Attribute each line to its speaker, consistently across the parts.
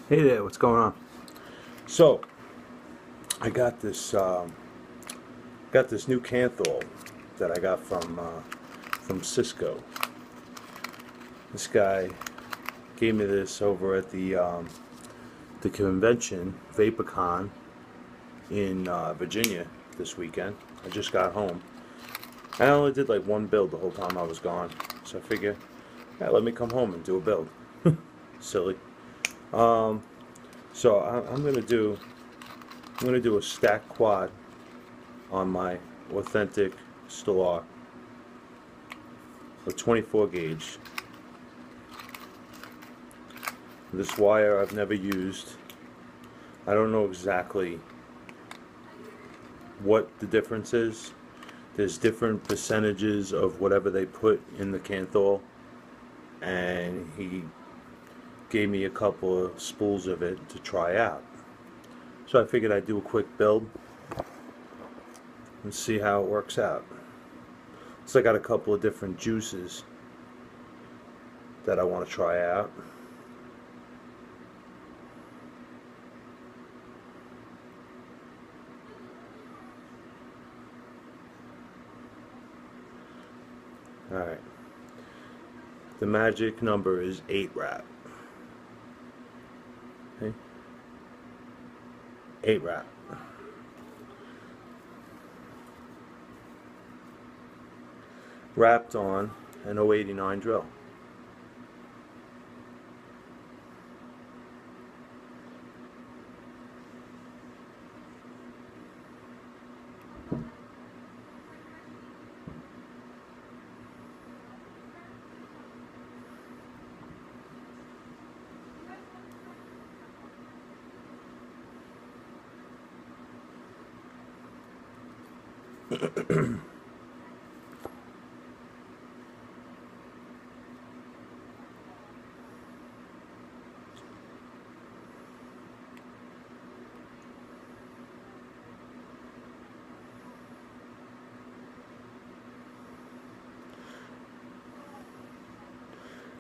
Speaker 1: Hey there, what's going on? So, I got this new kanthal that I got from Cisco. This guy gave me this over at the convention, Vaping in Virginia this weekend. I just got home. I only did like one build the whole time I was gone, so I figured, yeah, let me come home and do a build. Silly. So I'm gonna do a stack quad on my authentic Stillare, a 24 gauge. This wire I've never used. I don't know exactly what the difference is. There's different percentages of whatever they put in the kanthal, and he gave me a couple of spools of it to try out. So I figured I'd do a quick build and see how it works out. So I got a couple of different juices that I want to try out. Alright. The magic number is 8 wrap. Okay? 8 wrap. Wrapped on an 089 drill.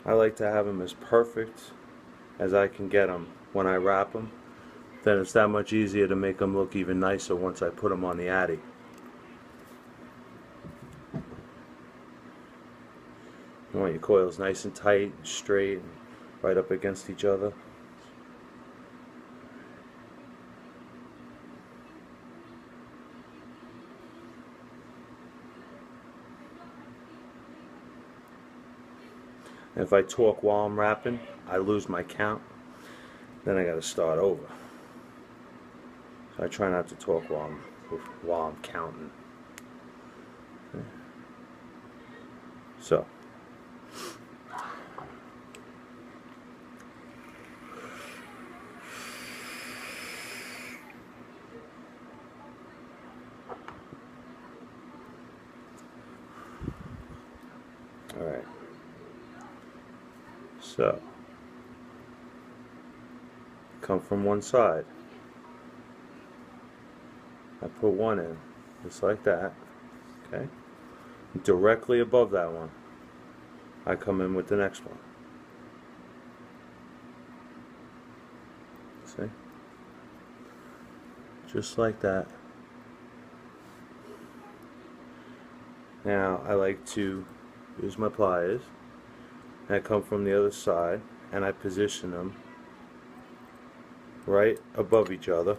Speaker 1: I like to have them as perfect as I can get them when I wrap them. Then it's that much easier to make them look even nicer once I put them on the addy. You want your coils nice and tight, and straight, and right up against each other. And if I torque while I'm wrapping, I lose my count. Then I got to start over. So I try not to torque while I'm counting. Okay. So. Alright. So, come from one side. I put one in, just like that. Okay? Directly above that one, I come in with the next one. See? Just like that. Now, I like to use my pliers. And I come from the other side and I position them right above each other.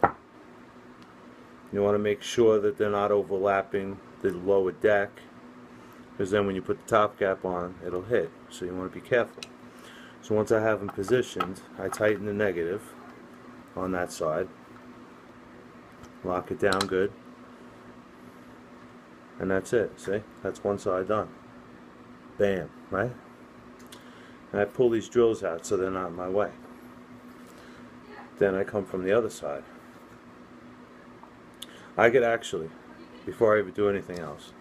Speaker 1: You want to make sure that they're not overlapping the lower deck, because then when you put the top cap on, it'll hit. So you want to be careful. So once I have them positioned, I tighten the negative on that side, lock it down good, and that's it. See? That's one side done. Bam, right? And I pull these drills out so they're not in my way. Then I come from the other side. I could actually, before I even do anything else,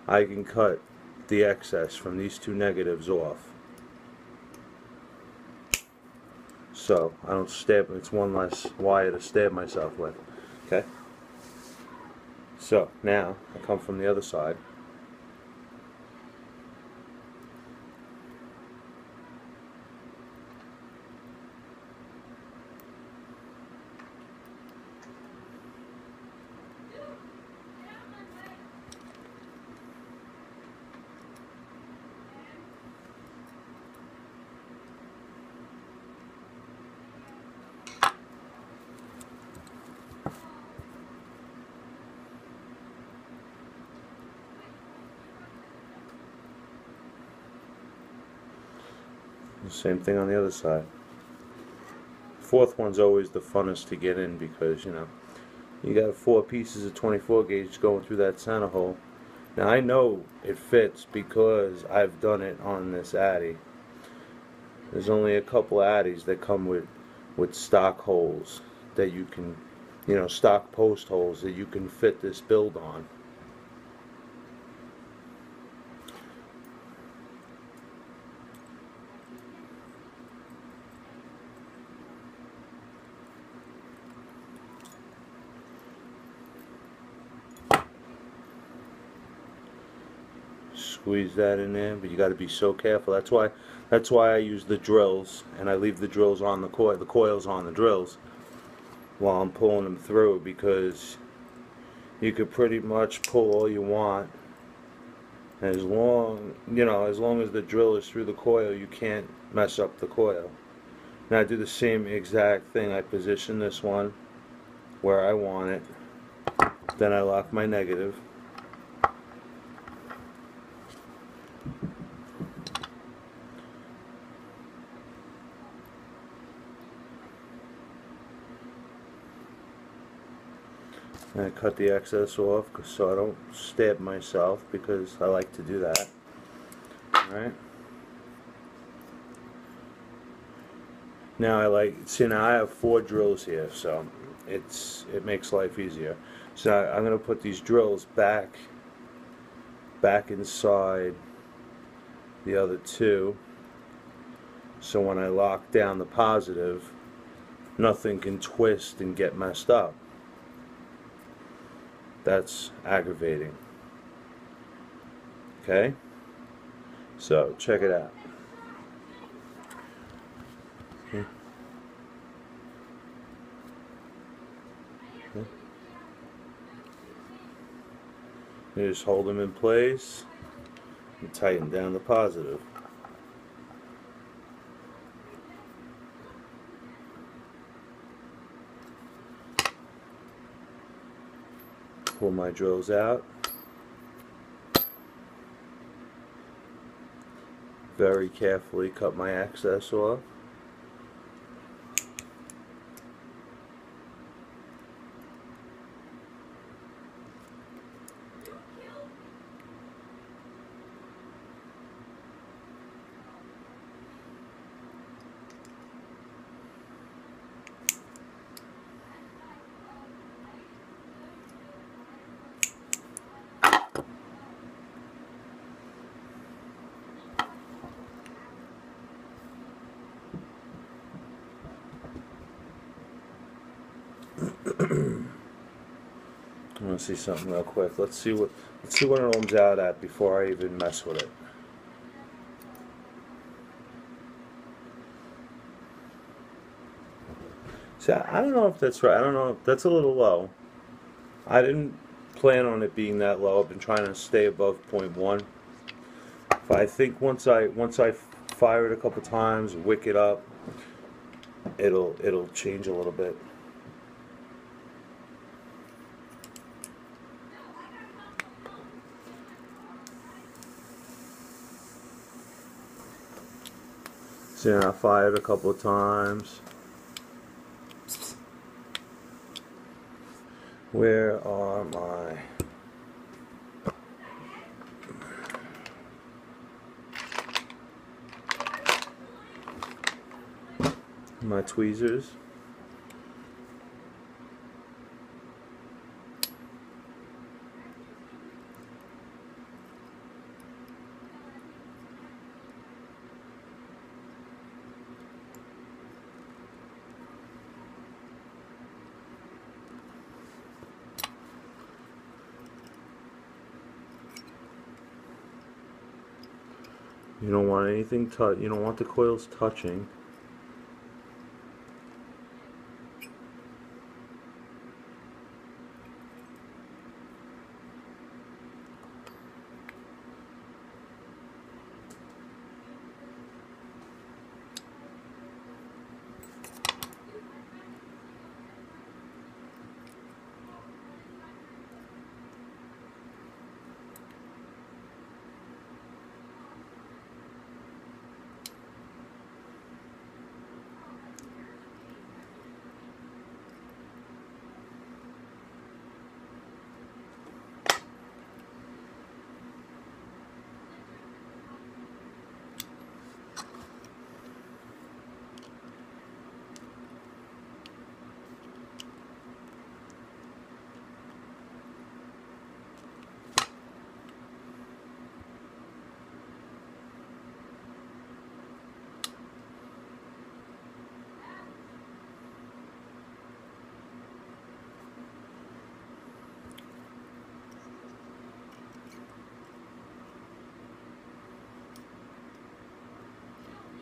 Speaker 1: I can cut the excess from these two negatives off. So I don't stab, it's one less wire to stab myself with. Okay? So now I come from the other side. Same thing on the other side. Fourth one's always the funnest to get in because, you know, you got 4 pieces of 24 gauge going through that center hole. Now I know it fits because I've done it on this Addy. There's only a couple Addies that come with stock holes that you can, you know, stock post holes that you can fit this build on. Squeeze that in there, but you got to be so careful. That's why I use the drills, and I leave the drills on the coils on the drills while I'm pulling them through, because you could pretty much pull all you want, as long, you know, as long as the drill is through the coil, you can't mess up the coil. Now I do the same exact thing. I position this one where I want it, then I lock my negative. And I cut the excess off so I don't stab myself, because I like to do that. Alright. Now now I have 4 drills here, so it makes life easier. So I'm going to put these drills back inside the other 2, so when I lock down the positive, nothing can twist and get messed up. That's aggravating. Okay? So, check it out. Okay. Okay. You just hold them in place and tighten down the positive. Pull my drills out. Very carefully cut my excess off. I want to see something real quick. Let's see what it ohms out at before I even mess with it. See, I don't know if that's right. I don't know. That's a little low. I didn't plan on it being that low. I've been trying to stay above 0.1. But I think once I fire it a couple times, wick it up, it'll change a little bit. So I fired a couple of times. Where are my tweezers? You don't want anything you don't want the coils touching.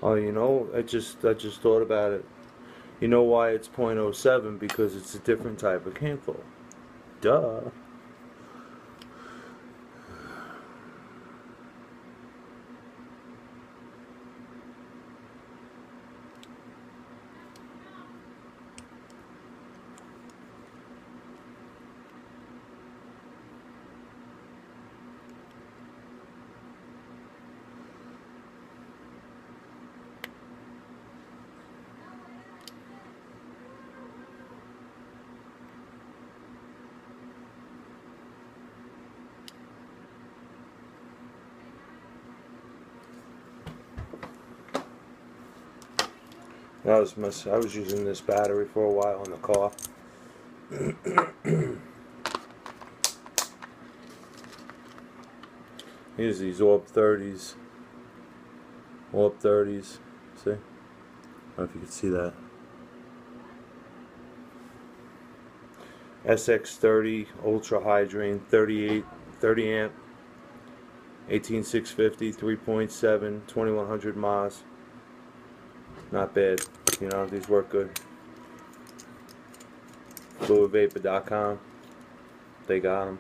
Speaker 1: Oh, you know, I just thought about it. You know why it's .07? Because it's a different type of kanthal. Duh. I was using this battery for a while in the car. Here's these Orb 30s. Orb 30s. See? I don't know if you can see that. SX30 Ultra High Drain 30 amp 18650 3.7 2100 mAh. Not bad, you know, these work good. Fluidvapor.com, they got them.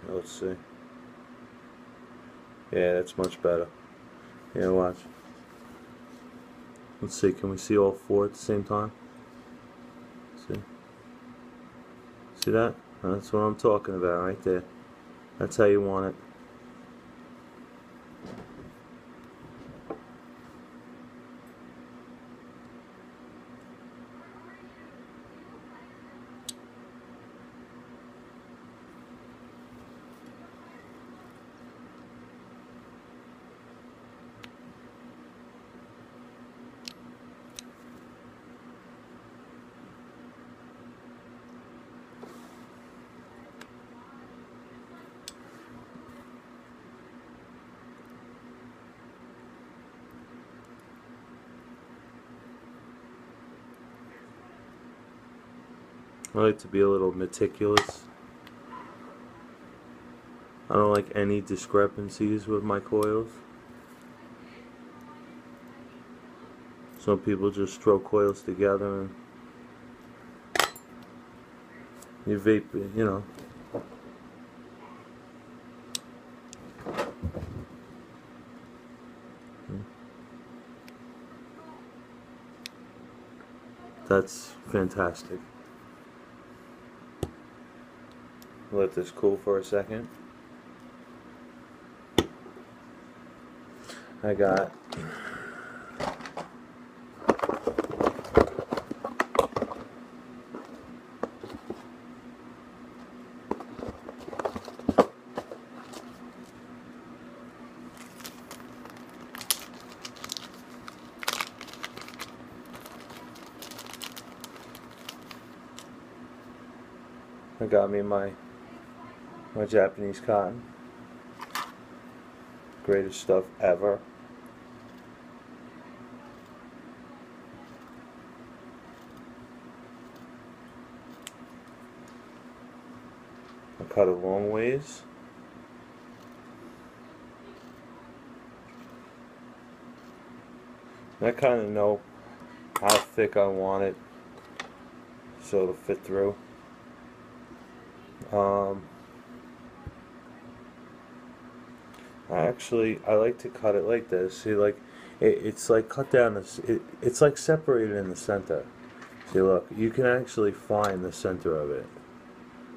Speaker 1: Let's see. Yeah, that's much better. Yeah, watch. Let's see, can we see all four at the same time? See? See that? That's what I'm talking about right there. That's how you want it. I like to be a little meticulous. I don't like any discrepancies with my coils. Some people just throw coils together and you vape, you know. That's fantastic. Let this cool for a second. I got me my Japanese cotton. Greatest stuff ever. I cut it long ways. And I kind of know how thick I want it so it'll fit through. I like to cut it like this. See, like it's like cut down this. It's like separated in the center. See, look, you can actually find the center of it.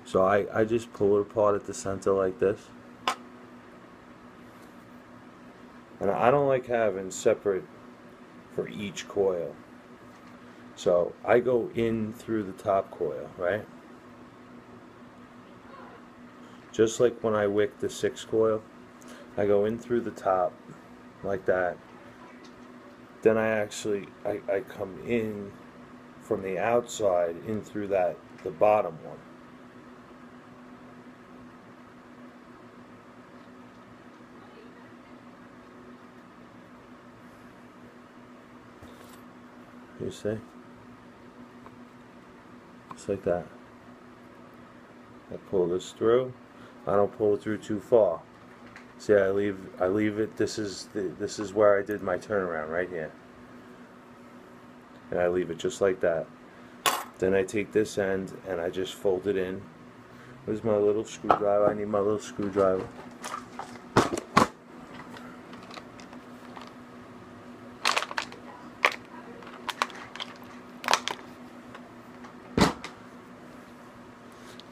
Speaker 1: So I just pull it apart at the center like this. And I don't like having separate for each coil. So I go in through the top coil, right? Just like when I wick the 6 coil, I go in through the top like that. Then I come in from the outside in through the bottom one. You see? Just like that. I pull this through. I don't pull it through too far. See, I leave it. This is where I did my turnaround right here, and I leave it just like that. Then I take this end and I just fold it in. Where's my little screwdriver? I need my little screwdriver.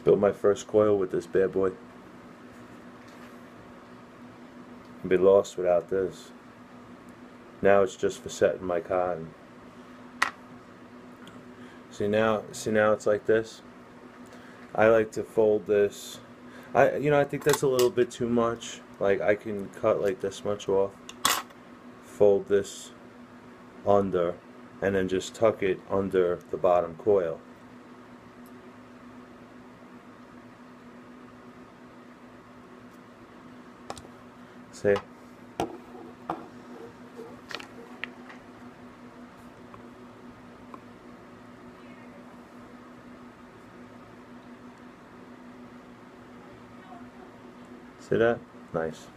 Speaker 1: Built my first coil with this bad boy. I'd be lost without this. Now it's just for setting my cotton. See now it's like this. I like to fold this. I think that's a little bit too much. Like, I can cut like this much off, fold this under, and then just tuck it under the bottom coil. See? See that? Nice.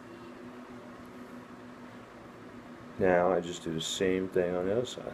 Speaker 1: Now I just do the same thing on the other side.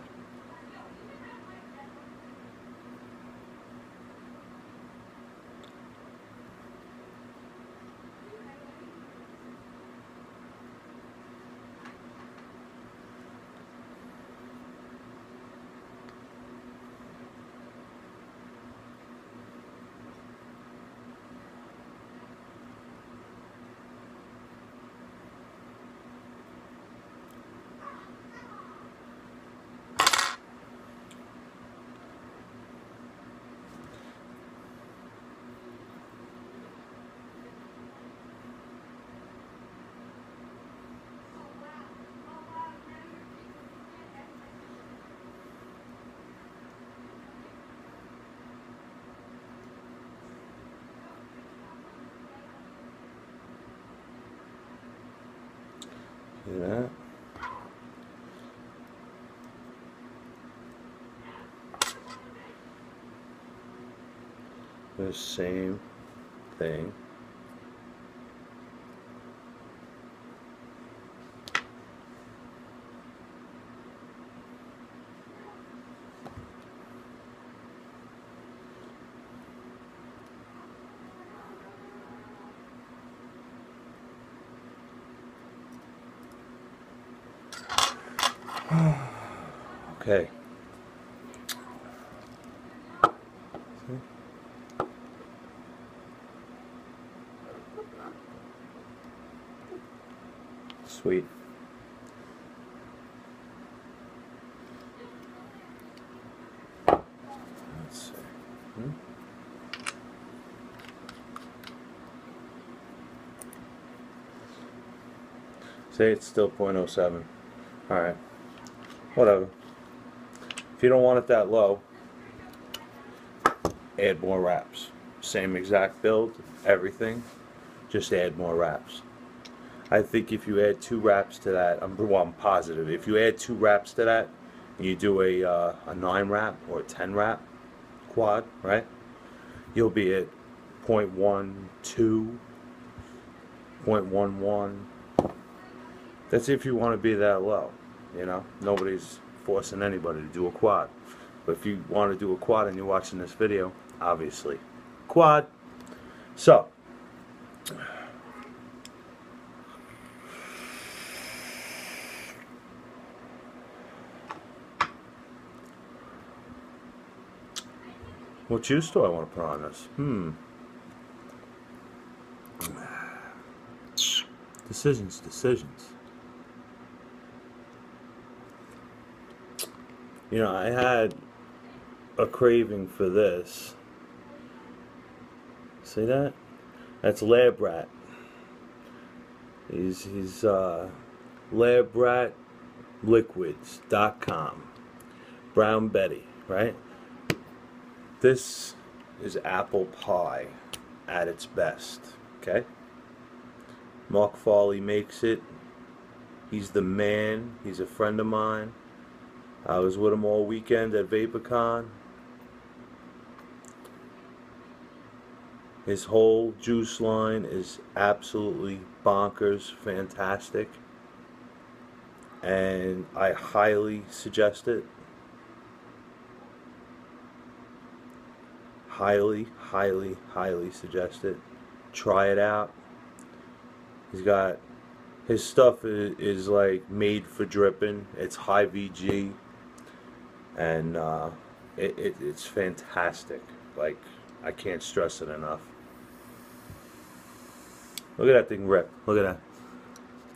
Speaker 1: See that? The same thing. Okay. Sweet. Let's see. Say it's still 0.07. Alright. Whatever. If you don't want it that low, add more wraps. Same exact build, everything, just add more wraps. I think if you add 2 wraps to that, I'm positive. If you add 2 wraps to that, and you do a 9 wrap or a 10 wrap quad, right? You'll be at 0.12, 0.11. That's if you want to be that low. You know, nobody's forcing anybody to do a quad. But if you want to do a quad and you're watching this video, obviously, quad. So, what juice do I want to put on this? Decisions. You know, I had a craving for this. See that? That's Lab Rat. He's LabRatLiquids.com. Brown Betty, right? This is apple pie at its best, okay? Mark Farley makes it. He's the man. He's a friend of mine. I was with him all weekend at VapingCon. His whole juice line is absolutely bonkers, fantastic, and I highly suggest it. Highly, highly, highly suggest it. Try it out. He's got his stuff is like made for dripping. It's high VG, and it's fantastic. Like, I can't stress it enough. Look at that thing rip. Look at that.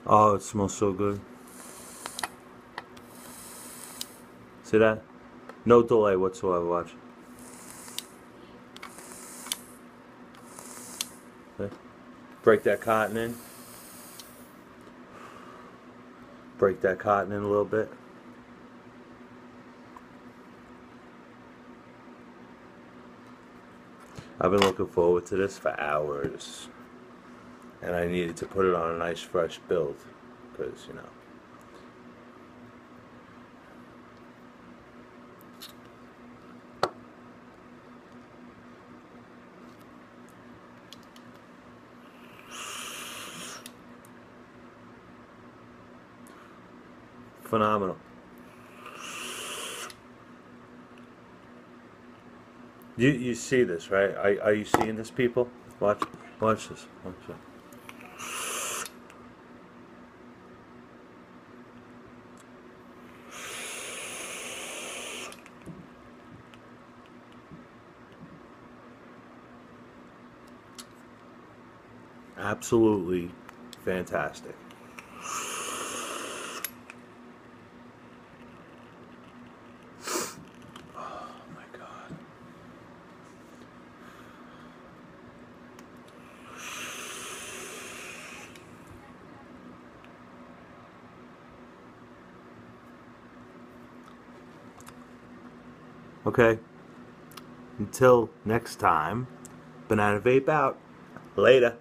Speaker 1: Oh, it smells so good. See that? No delay whatsoever. Watch. Okay. Break that cotton in. Break that cotton in a little bit. I've been looking forward to this for hours, and I needed to put it on a nice fresh build because, you know, phenomenal. You see this, right? Are you seeing this, people? Watch this. Watch this. Absolutely fantastic. Oh my God. Okay. Until next time, Banana Vape out. Later.